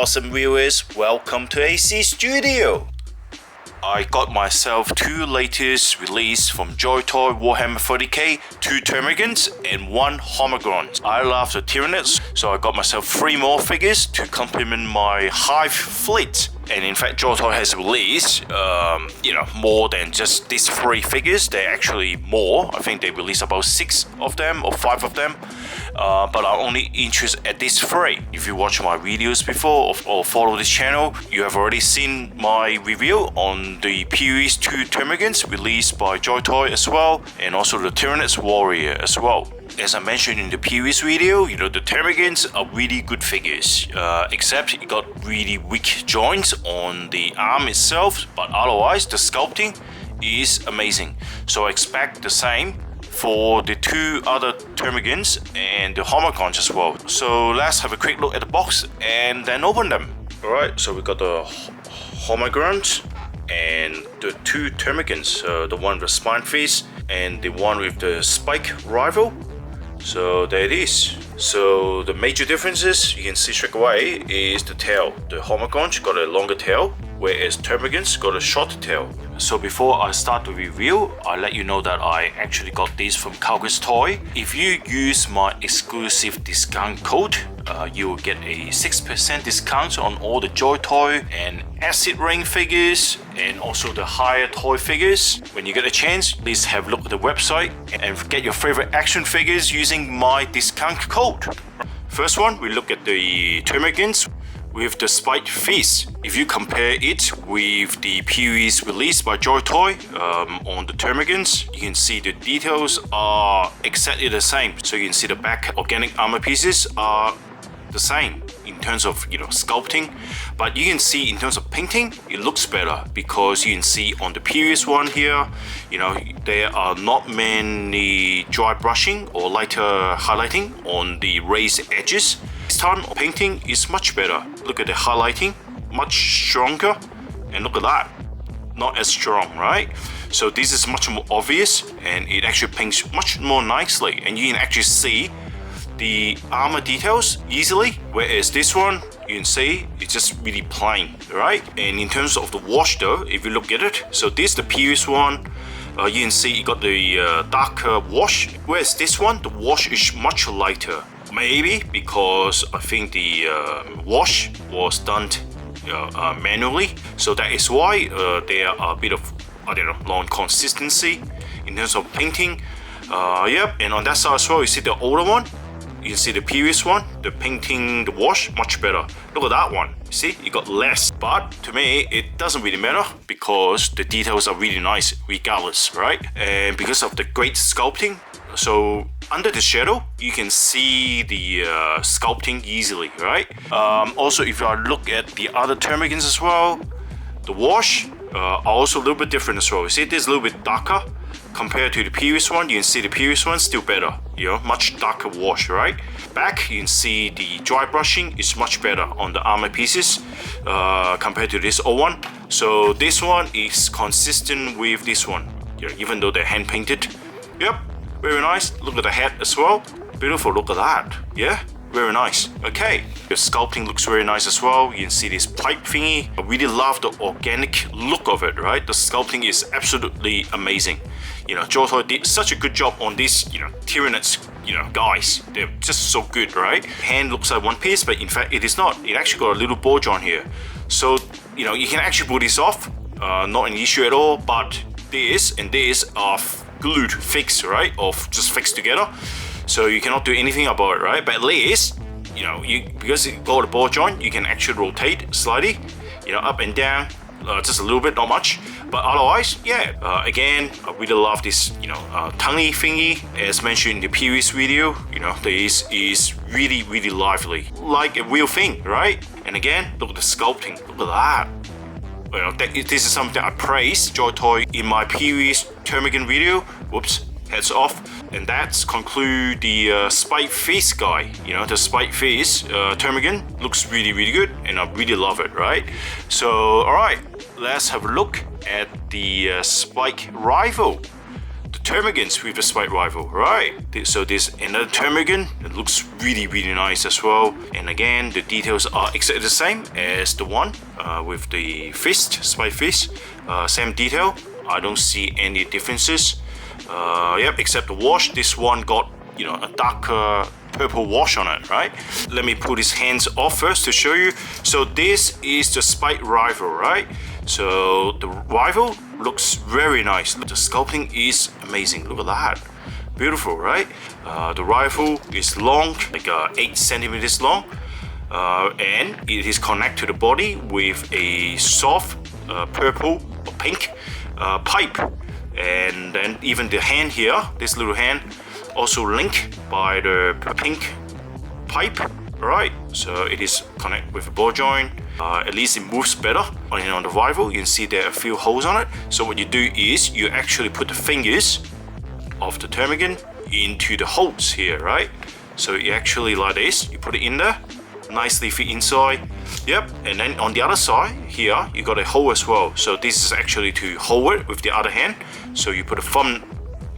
awesome viewers, welcome to AC Studio. I got myself two latest release from Joytoy Warhammer 40k, two Termagants and one Hormagaunt. I love the Tyranids, so I got myself three more figures to complement my Hive fleet. And in fact, Joytoy has released, more than just these three figures. They're actually more. I think they released about 6 of them or 5 of them. But I'm only interested at these three. If you watch my videos before or follow this channel, you have already seen my review on the Series 2 Termagants released by Joytoy as well, and also the Tyranids Warrior as well. As I mentioned in the previous video, the Termagants are really good figures, except it got really weak joints on the arm itself, but otherwise the sculpting is amazing. So I expect the same for the two other Termagants and the Hormagaunt as well. So let's have a quick look at the box and then open them. Alright, so we got the Hormagaunt and the two Termagants, the one with the spine face and the one with the spike rival. So there it is. So the major differences you can see straight away is the tail. The Hormagaunt got a longer tail, whereas Termagants got a short tail. So before I start the review, I'll let you know that I actually got these from Calgary Toy. If you use my exclusive discount code, you will get a 6% discount on all the Joytoy and Acid Rain figures and also the higher toy figures. When you get a chance, please have a look at the website and get your favorite action figures using my discount code. First one, we look at the Termagants with the spiked face. If you compare it with the series released by Joytoy on the Termagants, you can see the details are exactly the same. So you can see the back organic armor pieces are the same in terms of sculpting, but you can see in terms of painting it looks better, because you can see on the previous one here there are not many dry brushing or lighter highlighting on the raised edges. This time painting is much better. Look at the highlighting, much stronger, and look at that, not as strong, right? So this is much more obvious and it actually paints much more nicely, and you can actually see the armor details easily, whereas this one you can see it's just really plain, right? And in terms of the wash though, if you look at it, so this the previous one, you can see it got the darker wash, whereas this one the wash is much lighter. Maybe because I think the wash was done manually, so that is why there are a bit of long consistency in terms of painting. And on that side as well, you see the older one. You can see the previous one, the painting, the wash, much better. Look at that one. See, it got less. But to me, it doesn't really matter because the details are really nice regardless, right? And because of the great sculpting, so under the shadow, you can see the sculpting easily, right? Also, if I look at the other Termagants as well, the wash are also a little bit different as well. You see, this is a little bit darker compared to the previous one. You can see the previous one still better, much darker wash, right? Back, you can see the dry brushing is much better on the armor pieces compared to this old one. So this one is consistent with this one, even though they're hand painted. Yep, very nice. Look at the head as well. Beautiful, look at that. Yeah, very nice. Okay, the sculpting looks very nice as well. You can see this pipe thingy. I really love the organic look of it, right? The sculpting is absolutely amazing. Joytoy did such a good job on these, Tyranids, guys. They're just so good, right? Hand looks like one piece, but in fact it is not. It actually got a little bow joint here. So, you can actually pull this off. Not an issue at all, but this and this are glued, fixed, right? Or just fixed together. So you cannot do anything about it, right? But at least, because it got a ball joint, you can actually rotate slightly, up and down, just a little bit, not much. But otherwise, yeah, again, I really love this, tonguey thingy. As mentioned in the previous video, this is really, really lively, like a real thing, right? And again, look at the sculpting, look at that. This is something I praised Joytoy in my previous Termagant video. Whoops, heads off. And that's conclude the spike face guy. The spike face Termagant looks really, really good, and I really love it, right? So, alright, let's have a look at the spike rival, the Termagants with the spike rifle, right? So this another Termagant. It looks really nice as well. And again, the details are exactly the same as the one with the fist, spike fist. Same detail. I don't see any differences. Yep, except the wash. This one got, you know, a darker purple wash on it, right? Let me put his hands off first to show you. So this is the spike rifle, right? So the rifle looks very nice. The sculpting is amazing. Look at that. Beautiful, right? The rifle is long, like 8 centimeters long. And it is connected to the body with a soft purple or pink pipe. And then even the hand here, this little hand, also linked by the pink pipe. Right, so it is connected with a ball joint. At least it moves better. On the rifle, you can see there are a few holes on it. So what you do is you actually put the fingers of the Termagant into the holes here, right? So you actually, like this, you put it in there, nicely fit inside. Yep, and then on the other side here, you got a hole as well. So this is actually to hold it with the other hand. So you put a thumb,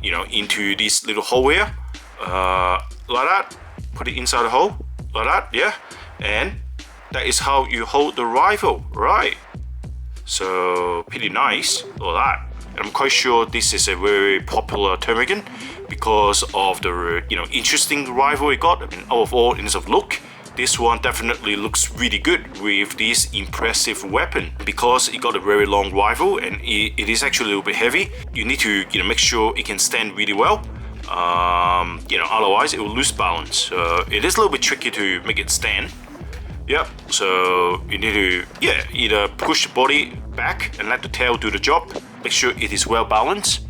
you know, into this little hole here, like that. Put it inside the hole. Like that, yeah, and that is how you hold the rifle, right? So pretty nice, like that. And I'm quite sure this is a very popular Termagant because of the, you know, interesting rifle it got. And overall, in terms of look, this one definitely looks really good with this impressive weapon because it got a very long rifle and it is actually a little bit heavy. You need to, you know, make sure it can stand really well. You know, otherwise it will lose balance. It is a little bit tricky to make it stand. Yep, so you need to, yeah, either push the body back and let the tail do the job. Make sure it is well balanced.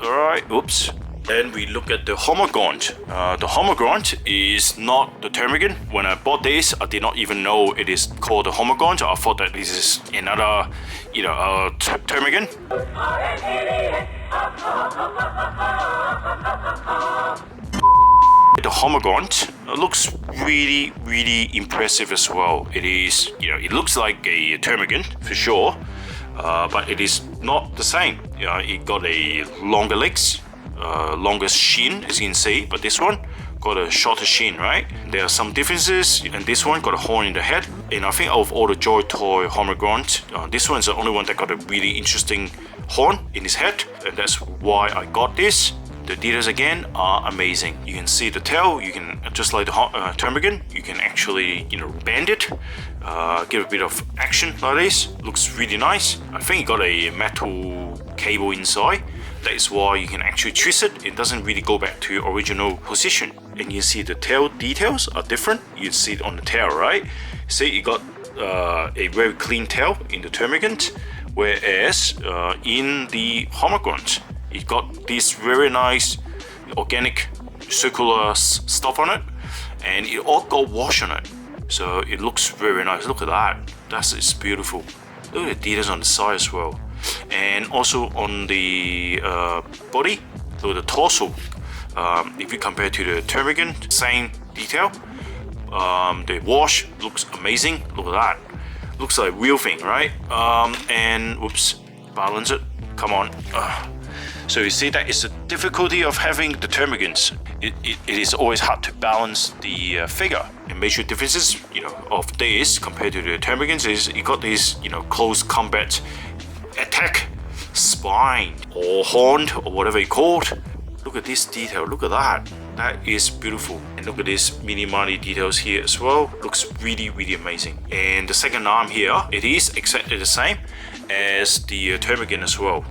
Alright, oops. Then we look at the Hormagaunt. The Hormagaunt is not the Termagant. When I bought this, I did not even know it is called the Hormagaunt. I thought that this is another, you know, Termagant. The Hormagaunt looks really impressive as well. It is, you know, it looks like a Termagant for sure, but it is not the same. You know, it got a longer legs, longer shin, as you can see, but this one got a shorter shin, right? There are some differences, and this one got a horn in the head. And I think out of all the Joytoy Hormagaunt, this one is the only one that got a really interesting horn in his head, and that's why I got this. The details again are amazing. You can see the tail. You can, just like the Termagant, you can actually, you know, bend it, give a bit of action like this. Looks really nice. I think it got a metal cable inside. That is why you can actually twist it. It doesn't really go back to your original position. And you see the tail details are different. You see it on the tail, right? See, you got a very clean tail in the Termagant, whereas in the Hormagaunt, it got this very nice organic circular stuff on it, and it all got wash on it. So it looks very nice. Look at that. It's beautiful. Look at the details on the side as well. And also on the body, so the torso, if you compare to the Termagant, same detail. The wash looks amazing. Look at that. Looks like real thing, right? And whoops, balance it. Come on. So you see that is the difficulty of having the Termagants. It is always hard to balance the figure. And major differences, you know, of this compared to the Termagants is you got this, you know, close combat attack spine or horn or whatever you call it. Look at this detail. Look at that. That is beautiful. And look at this mini details here as well. Looks really amazing. And the second arm here, it is exactly the same as the Termagant as well.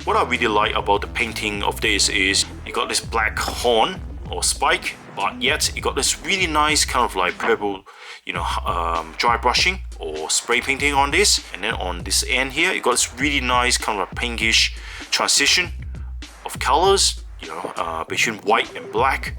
What I really like about the painting of this is you got this black horn or spike, but yet you got this really nice kind of like purple, you know, dry brushing or spray painting on this. And then on this end here, you got this really nice kind of a pinkish transition of colors, you know, between white and black.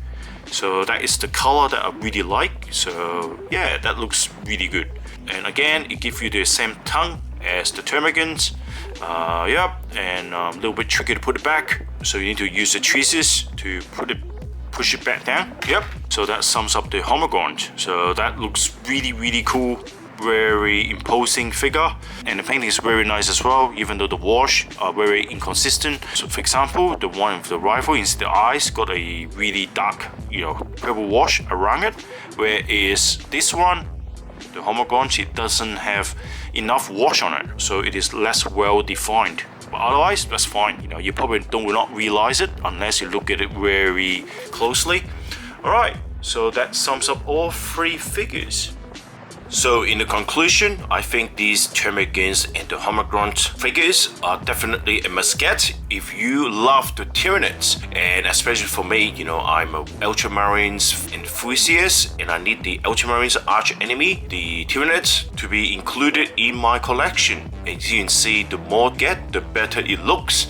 So that is the color that I really like. So yeah, that looks really good. And again, it gives you the same tongue as the Termagants. Yep, and a little bit tricky to put it back, so you need to use the tweezers to push it back down. Yep, so that sums up the Hormagaunt. So that looks really cool. very imposing figure, and the painting is very nice as well, even though the wash are very inconsistent. So for example, the one with the rifle, the eyes got a really dark, purple wash around it, whereas this one, the Hormagaunt, it doesn't have enough wash on it, so it is less well defined. But otherwise, that's fine. You probably will not realize it unless you look at it very closely. Alright, so that sums up all three figures. So in the conclusion, I think these Termagants and the Hormagaunt figures are definitely a must-get if you love the Tyranids. And especially for me, I'm a ultramarines enthusiast, and I need the ultramarines arch enemy, the Tyranids, to be included in my collection. As you can see, the more get, the better it looks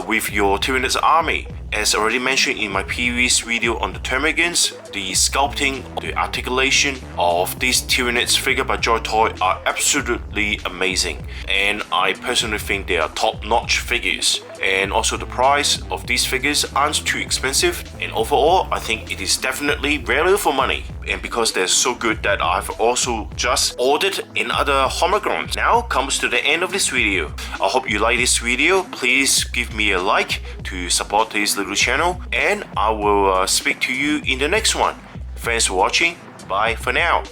with your Tyranids army. As already mentioned in my previous video on the Termagants, the sculpting, the articulation of these Tyranids figure by Joytoy are absolutely amazing, and I personally think they are top-notch figures. And also the price of these figures aren't too expensive, and overall I think it is definitely value for money. And because they're so good that I've also just ordered another Hormagaunt. Now comes to the end of this video. I hope you like this video. Please give me a like to support this little channel, and I will speak to you in the next one. Thanks for watching. Bye for now.